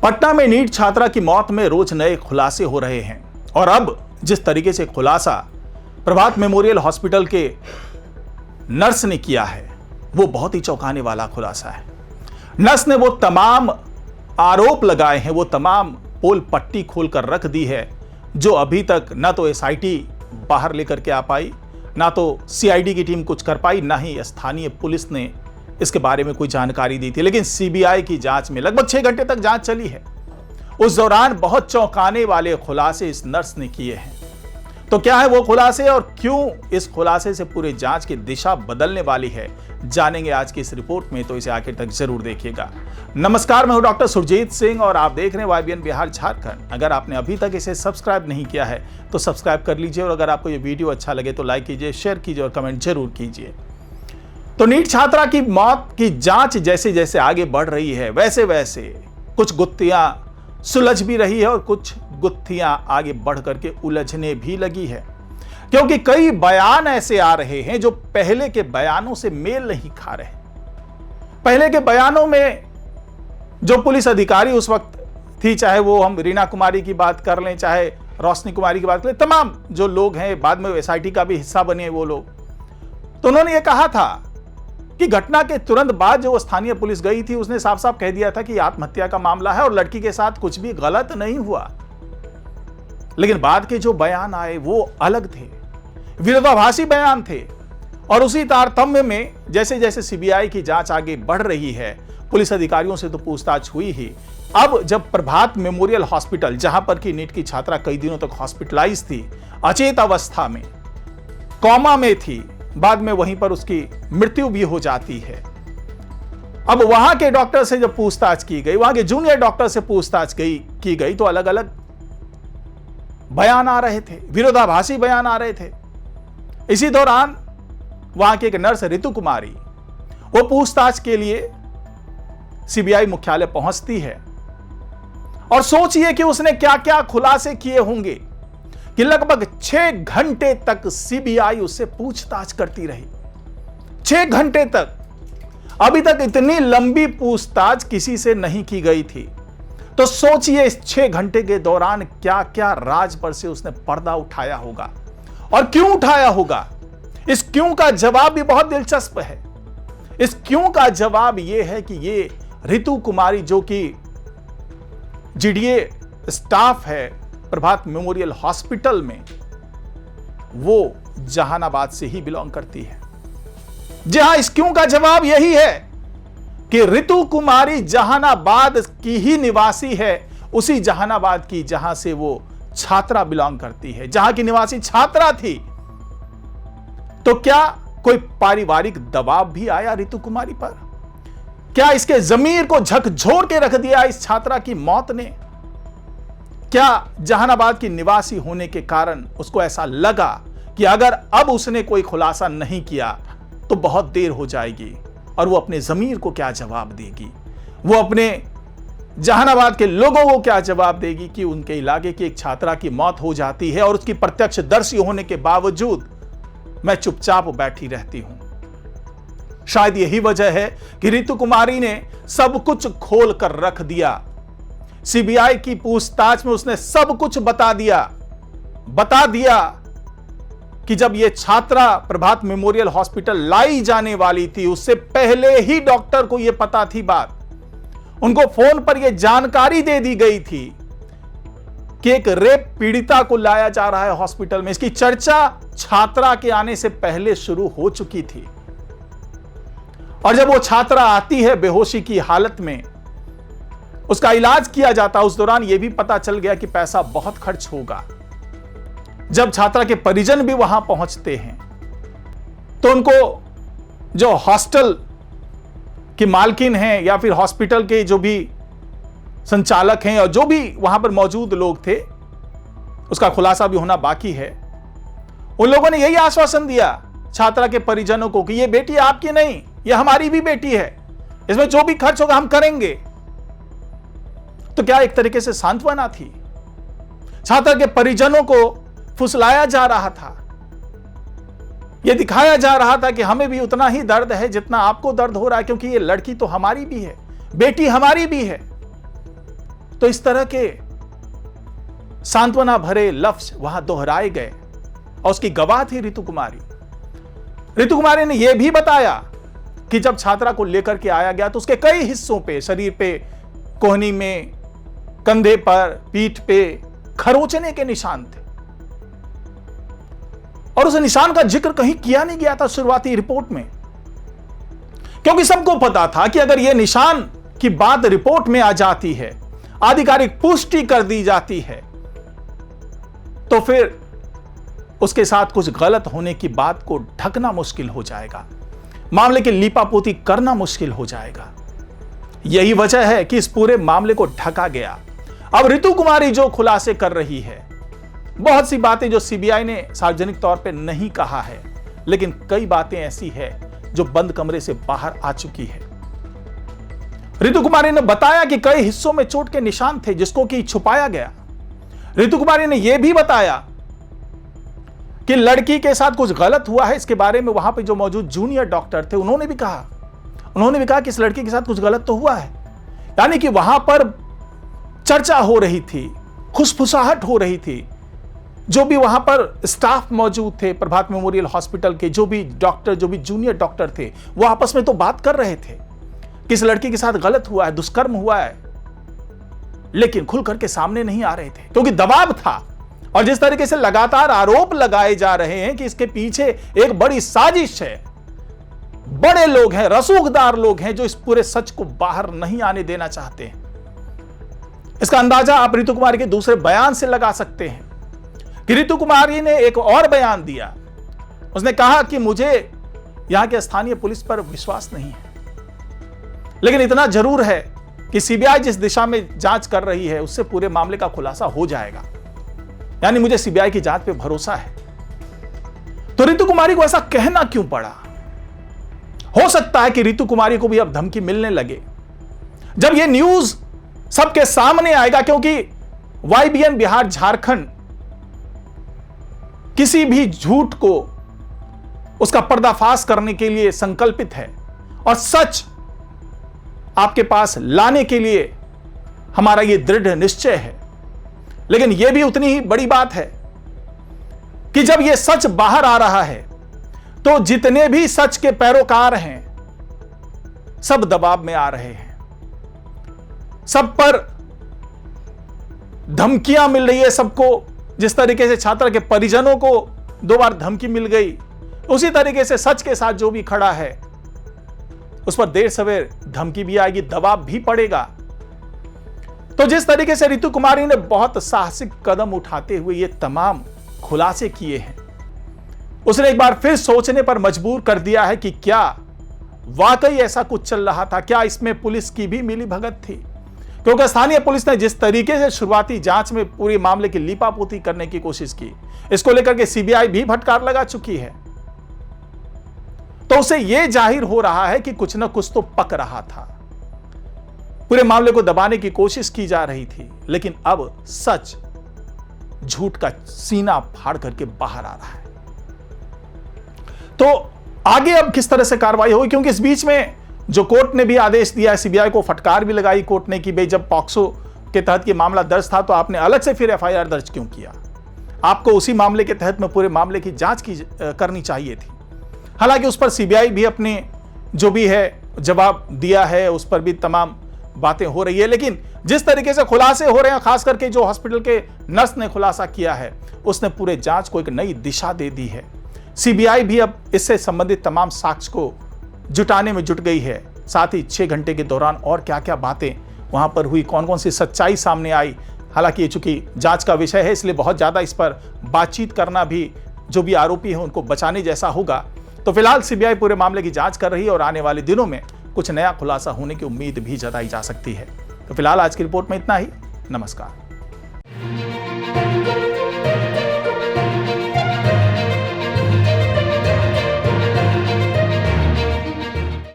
पटना में नीट छात्रा की मौत में रोज नए खुलासे हो रहे हैं और अब जिस तरीके से खुलासा प्रभात मेमोरियल हॉस्पिटल के नर्स ने किया है वो बहुत ही चौंकाने वाला खुलासा है। नर्स ने वो तमाम आरोप लगाए हैं, वो तमाम पोल पट्टी खोल कर रख दी है जो अभी तक ना तो एसआईटी बाहर लेकर के आ पाई, ना तो सीआईडी की टीम कुछ कर पाई, ना ही स्थानीय पुलिस ने इसके बारे में कोई जानकारी दी थी। लेकिन सीबीआई की जांच में लगभग 6 घंटे तक जांच चली है। उस दौरान बहुत चौंकाने वाले खुलासे इस नर्स ने किए हैं। तो क्या है वो खुलासे और क्यों इस खुलासे से पूरे जांच की दिशा बदलने वाली है, जानेंगे आज की इस रिपोर्ट में, तो इसे आखिर तक जरूर देखिएगा। नमस्कार, मैं हूं डॉक्टर सुरजीत सिंह और आप देख रहे हैं YBN बिहार झारखंड। अगर आपने अभी तक इसे सब्सक्राइब नहीं किया है तो सब्सक्राइब कर लीजिए और अगर आपको ये वीडियो अच्छा लगे तो लाइक कीजिए, शेयर कीजिए और कमेंट जरूर कीजिए। तो नीट छात्रा की मौत की जांच जैसे जैसे आगे बढ़ रही है वैसे वैसे कुछ गुत्थियां सुलझ भी रही है और कुछ गुत्थियां आगे बढ़ करके उलझने भी लगी है, क्योंकि कई बयान ऐसे आ रहे हैं जो पहले के बयानों से मेल नहीं खा रहे। पहले के बयानों में जो पुलिस अधिकारी उस वक्त थी, चाहे वो हम रीना कुमारी की बात कर लें, चाहे रोशनी कुमारी की बात कर लें, तमाम जो लोग हैं बाद में एसआईटी का भी हिस्सा बने वो लोग, तो उन्होंने ये कहा था कि घटना के तुरंत बाद जो स्थानीय पुलिस गई थी उसने साफ साफ कह दिया था कि आत्महत्या का मामला है और लड़की के साथ कुछ भी गलत नहीं हुआ। लेकिन बाद के जो बयान आए वो अलग थे, विरोधाभासी बयान थे। और उसी तारतम्य में जैसे जैसे सीबीआई की जांच आगे बढ़ रही है, पुलिस अधिकारियों से तो पूछताछ हुई ही। अब जब प्रभात मेमोरियल हॉस्पिटल, जहां पर की नीट की छात्रा कई दिनों तक हॉस्पिटलाइज थी, अचेत अवस्था में, कोमा में थी, बाद में वहीं पर उसकी मृत्यु भी हो जाती है। अब वहां के डॉक्टर से जब पूछताछ की गई, वहां के जूनियर डॉक्टर से पूछताछ की गई तो अलग अलग बयान आ रहे थे, विरोधाभासी बयान आ रहे थे। इसी दौरान वहां की एक नर्स ऋतु कुमारी वो पूछताछ के लिए सीबीआई मुख्यालय पहुंचती है और सोचिए कि उसने क्या क्या खुलासे किए होंगे कि लगभग 6 घंटे तक सीबीआई उससे पूछताछ करती रही। 6 घंटे तक। अभी तक इतनी लंबी पूछताछ किसी से नहीं की गई थी। तो सोचिए इस 6 घंटे के दौरान क्या क्या राज पर से उसने पर्दा उठाया होगा और क्यों उठाया होगा। इस क्यों का जवाब भी बहुत दिलचस्प है। इस क्यों का जवाब यह है कि ये ऋतु कुमारी, जो कि जीडीए स्टाफ है प्रभात मेमोरियल हॉस्पिटल में, वो जहानाबाद से ही बिलोंग करती है। जी हां, इस क्यों का जवाब यही है कि ऋतु कुमारी जहानाबाद की ही निवासी है, उसी जहानाबाद की जहां से वो छात्रा बिलोंग करती है, जहां की निवासी छात्रा थी। तो क्या कोई पारिवारिक दबाव भी आया ऋतु कुमारी पर? क्या इसके जमीर को झकझोर के रख दिया इस छात्रा की मौत ने? क्या जहानाबाद की निवासी होने के कारण उसको ऐसा लगा कि अगर अब उसने कोई खुलासा नहीं किया तो बहुत देर हो जाएगी और वो अपने जमीर को क्या जवाब देगी, वो अपने जहानाबाद के लोगों को क्या जवाब देगी कि उनके इलाके की एक छात्रा की मौत हो जाती है और उसकी प्रत्यक्षदर्शी होने के बावजूद मैं चुपचाप बैठी रहती हूं। शायद यही वजह है कि ऋतु कुमारी ने सब कुछ खोल कर रख दिया। सीबीआई की पूछताछ में उसने सब कुछ बता दिया कि जब यह छात्रा प्रभात मेमोरियल हॉस्पिटल लाई जाने वाली थी उससे पहले ही डॉक्टर को यह पता थी बात। उनको फोन पर यह जानकारी दे दी गई थी कि एक रेप पीड़िता को लाया जा रहा है हॉस्पिटल में। इसकी चर्चा छात्रा के आने से पहले शुरू हो चुकी थी और जब वो छात्रा आती है बेहोशी की हालत में, उसका इलाज किया जाता, उस दौरान यह भी पता चल गया कि पैसा बहुत खर्च होगा। जब छात्रा के परिजन भी वहां पहुंचते हैं तो उनको जो हॉस्टल की मालकिन हैं या फिर हॉस्पिटल के जो भी संचालक हैं और जो भी वहां पर मौजूद लोग थे, उसका खुलासा भी होना बाकी है, उन लोगों ने यही आश्वासन दिया छात्रा के परिजनों को कि यह बेटी आपकी नहीं, यह हमारी भी बेटी है, इसमें जो भी खर्च होगा हम करेंगे। तो क्या एक तरीके से सांत्वना थी? छात्रा के परिजनों को फुसलाया जा रहा था, यह दिखाया जा रहा था कि हमें भी उतना ही दर्द है जितना आपको दर्द हो रहा है, क्योंकि यह लड़की तो हमारी भी है, बेटी हमारी भी है। तो इस तरह के सांत्वना भरे लफ्ज वहां दोहराए गए और उसकी गवाह थी ऋतु कुमारी। ऋतु कुमारी ने यह भी बताया कि जब छात्रा को लेकर के आया गया तो उसके कई हिस्सों पे, शरीर पे, कोहनी में, कंधे पर, पीठ पे खरोचने के निशान थे और उस निशान का जिक्र कहीं किया नहीं गया था शुरुआती रिपोर्ट में, क्योंकि सबको पता था कि अगर यह निशान की बात रिपोर्ट में आ जाती है, आधिकारिक पुष्टि कर दी जाती है, तो फिर उसके साथ कुछ गलत होने की बात को ढकना मुश्किल हो जाएगा, मामले की लीपापोती करना मुश्किल हो जाएगा। यही वजह है कि इस पूरे मामले को ढका गया। अब ऋतु कुमारी जो खुलासे कर रही है, बहुत सी बातें जो सीबीआई ने सार्वजनिक तौर पे नहीं कहा है, लेकिन कई बातें ऐसी है जो बंद कमरे से बाहर आ चुकी है। ऋतु कुमारी ने बताया कि कई हिस्सों में चोट के निशान थे जिसको कि छुपाया गया। ऋतु कुमारी ने यह भी बताया कि लड़की के साथ कुछ गलत हुआ है। इसके बारे में वहां पे जो मौजूद जूनियर डॉक्टर थे उन्होंने भी कहा कि इस लड़की के साथ कुछ गलत तो हुआ है। यानी कि वहां पर चर्चा हो रही थी, खुसफुसाहट हो रही थी। जो भी वहां पर स्टाफ मौजूद थे प्रभात मेमोरियल हॉस्पिटल के, जो भी डॉक्टर, जो भी जूनियर डॉक्टर थे, वो आपस में तो बात कर रहे थे कि इस लड़की के साथ गलत हुआ है, दुष्कर्म हुआ है, लेकिन खुल करके सामने नहीं आ रहे थे क्योंकि दबाव था। और जिस तरीके से लगातार आरोप लगाए जा रहे हैं कि इसके पीछे एक बड़ी साजिश है, बड़े लोग हैं, रसूखदार लोग हैं जो इस पूरे सच को बाहर नहीं आने देना चाहते हैं। इसका अंदाजा आप ऋतु कुमारी के दूसरे बयान से लगा सकते हैं कि ऋतु कुमारी ने एक और बयान दिया। उसने कहा कि मुझे यहां के स्थानीय पुलिस पर विश्वास नहीं है, लेकिन इतना जरूर है कि सीबीआई जिस दिशा में जांच कर रही है उससे पूरे मामले का खुलासा हो जाएगा। यानी मुझे सीबीआई की जांच पे भरोसा है। तो ऋतु कुमारी को ऐसा कहना क्यों पड़ा? हो सकता है कि ऋतु कुमारी को भी अब धमकी मिलने लगे जब यह न्यूज सबके सामने आएगा, क्योंकि YBN बिहार झारखंड किसी भी झूठ को उसका पर्दाफाश करने के लिए संकल्पित है और सच आपके पास लाने के लिए हमारा यह दृढ़ निश्चय है। लेकिन यह भी उतनी ही बड़ी बात है कि जब यह सच बाहर आ रहा है तो जितने भी सच के पैरोकार हैं सब दबाव में आ रहे हैं, सब पर धमकियां मिल रही है सबको। जिस तरीके से छात्र के परिजनों को 2 बार धमकी मिल गई, उसी तरीके से सच के साथ जो भी खड़ा है उस पर देर सवेर धमकी भी आएगी, दबाव भी पड़ेगा। तो जिस तरीके से ऋतु कुमारी ने बहुत साहसिक कदम उठाते हुए ये तमाम खुलासे किए हैं, उसने एक बार फिर सोचने पर मजबूर कर दिया है कि क्या वाकई ऐसा कुछ चल रहा था, क्या इसमें पुलिस की भी मिलीभगत थी। क्योंकि स्थानीय पुलिस ने जिस तरीके से शुरुआती जांच में पूरे मामले की लीपापोती करने की कोशिश की, इसको लेकर के सीबीआई भी फटकार लगा चुकी है। तो उसे यह जाहिर हो रहा है कि कुछ ना कुछ तो पक रहा था, पूरे मामले को दबाने की कोशिश की जा रही थी। लेकिन अब सच झूठ का सीना फाड़ करके बाहर आ रहा है। तो आगे अब किस तरह से कार्रवाई होगी, क्योंकि इस बीच में जो कोर्ट ने भी आदेश दिया है, सीबीआई को फटकार भी लगाई कोर्ट ने कि भाई जब पॉक्सो के तहत ये मामला दर्ज था तो आपने अलग से फिर एफआईआर दर्ज क्यों किया, आपको उसी मामले के तहत में पूरे मामले की जांच करनी चाहिए थी। हालांकि उस पर सीबीआई भी अपने जो भी है जवाब दिया है, उस पर भी तमाम बातें हो रही है। लेकिन जिस तरीके से खुलासे हो रहे हैं, खास करके जो हॉस्पिटल के नर्स ने खुलासा किया है, उसने पूरे जांच को एक नई दिशा दे दी है। सीबीआई भी अब इससे संबंधित तमाम साक्ष्य को जुटाने में जुट गई है। साथ ही 6 घंटे के दौरान और क्या क्या बातें वहां पर हुई, कौन कौन सी सच्चाई सामने आई। हालांकि ये चूंकि जांच का विषय है, इसलिए बहुत ज्यादा इस पर बातचीत करना भी जो भी आरोपी हैं उनको बचाने जैसा होगा। तो फिलहाल सीबीआई पूरे मामले की जांच कर रही है और आने वाले दिनों में कुछ नया खुलासा होने की उम्मीद भी जताई जा सकती है। तो फिलहाल आज की रिपोर्ट में इतना ही। नमस्कार।